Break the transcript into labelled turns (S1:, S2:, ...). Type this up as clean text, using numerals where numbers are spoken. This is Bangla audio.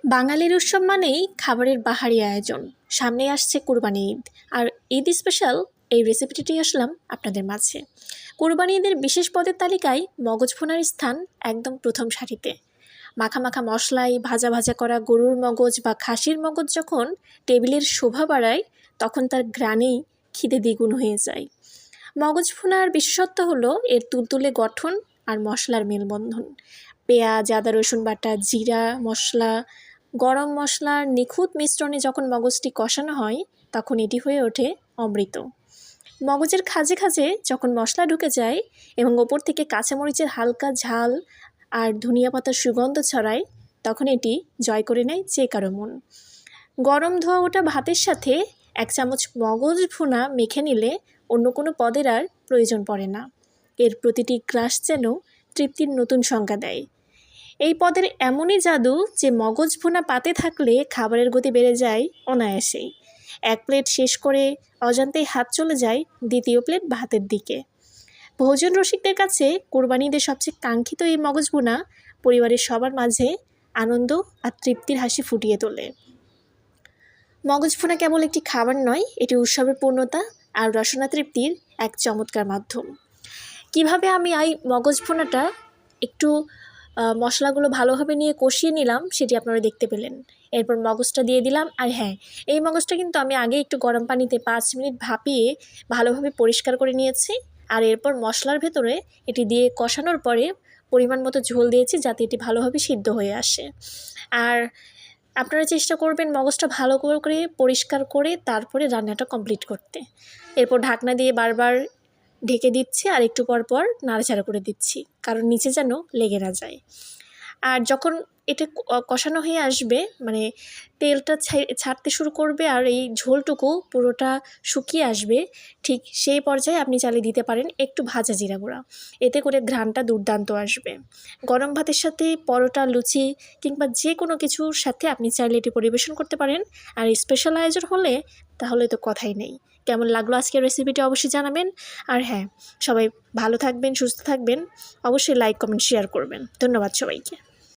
S1: বাঙালির উৎসব মানেই খাবারের বাহারি আয়োজন। সামনেই আসছে কুরবানি ঈদ, আর ঈদ স্পেশাল এই রেসিপিটি আসলাম আপনাদের মাঝে। কুরবানি ঈদের বিশেষ পদের তালিকায় মগজ ভুনার স্থান একদম প্রথম সারিতে। মাখা মাখা মশলায় ভাজা ভাজা করা গরুর মগজ বা খাসির মগজ যখন টেবিলের শোভা বাড়ায়, তখন তার ঘ্রাণেই খিদে দ্বিগুণ হয়ে যায়। মগজ ভুনার বিশেষত্ব হলো এর তুলতুলে গঠন আর মশলার মেলবন্ধন। পেঁয়াজ, আদা, রসুন বাটা, জিরা মশলা, গরম মশলার নিখুঁত মিশ্রণে যখন মগজটি কষানো হয়, তখন এটি হয়ে ওঠে অমৃত। মগজের খাঁজে খাঁজে যখন মশলা ঢুকে যায় এবং ওপর থেকে কাঁচামরিচের হালকা ঝাল আর ধনিয়া পাতার সুগন্ধ ছড়ায়, তখন এটি জয় করে নেয় যে কারো মন। গরম ধোয়া ওঠা ভাতের সাথে 1 চামচ মগজ ভুনা মেখে নিলে অন্য কোনো পদের আর প্রয়োজন পড়ে না। এর প্রতিটি গ্রাস যেন তৃপ্তির নতুন সংজ্ঞা দেয়। এই পদের এমনই জাদু যে মগজ ভুনা পাতে থাকলে খাবারের গতি বেড়ে যায় অনায়াসেই। 1 প্লেট শেষ করে অজান্তেই হাত চলে যায় 2য় প্লেট ভাতের দিকে। ভোজন রসিকদের কাছে কোরবানি ঈদের সবচেয়ে কাঙ্ক্ষিত এই মগজ ভুনা পরিবারের সবার মাঝে আনন্দ আর তৃপ্তির হাসি ফুটিয়ে তোলে। মগজ ভুনা কেবল একটি খাবার নয়, এটি উৎসবের পূর্ণতা আর রসনা তৃপ্তির এক চমৎকার মাধ্যম। কিভাবে আমি এই মগজ ভুনাটা একটু মশলাগুলো ভালোভাবে নিয়ে কষিয়ে নিলাম, সেটি আপনারা দেখতে পেলেন। এরপর মগজটা দিয়ে দিলাম। আর হ্যাঁ, এই মগজটা কিন্তু আমি আগে একটু গরম পানিতে 5 মিনিট ভাপিয়ে ভালোভাবে পরিষ্কার করে নিয়েছি। আর এরপর মশলার ভেতরে এটি দিয়ে কষানোর পরে পরিমাণ মতো ঝোল দিয়েছি, যাতে এটি ভালোভাবে সিদ্ধ হয়ে আসে। আর আপনারা চেষ্টা করবেন মগজটা ভালো করে পরিষ্কার করে তারপরে রান্নাটা কমপ্লিট করতে। এরপর ঢাকনা দিয়ে বারবার ঢেকে দিচ্ছি আর একটু পর পর নাড়াচাড়া করে দিচ্ছি, কারণ নিচে যেন লেগে না যায়। আর যখন এটা কষানো হয়ে আসবে, মানে তেলটা ছাড়তে শুরু করবে আর এই ঝোলটুকু পুরোটা শুকিয়ে আসবে, ঠিক সেই পর্যায়ে আপনি চালিয়ে দিতে পারেন একটু ভাজা জিরা গুঁড়া। এতে করে ঘ্রাণটা দুর্দান্ত আসবে। গরম ভাতের সাথে, পরোটা, লুচি কিংবা যে কোনো কিছুর সাথে আপনি চাইলে এটি পরিবেশন করতে পারেন। আর স্পেশাল আয়োজন হলে তাহলে তো কথাই নেই। কেমন লাগলো আজকের রেসিপিটি অবশ্যই জানাবেন। আর হ্যাঁ, সবাই ভালো থাকবেন, সুস্থ থাকবেন। অবশ্যই লাইক, কমেন্ট, শেয়ার করবেন। ধন্যবাদ সবাইকে।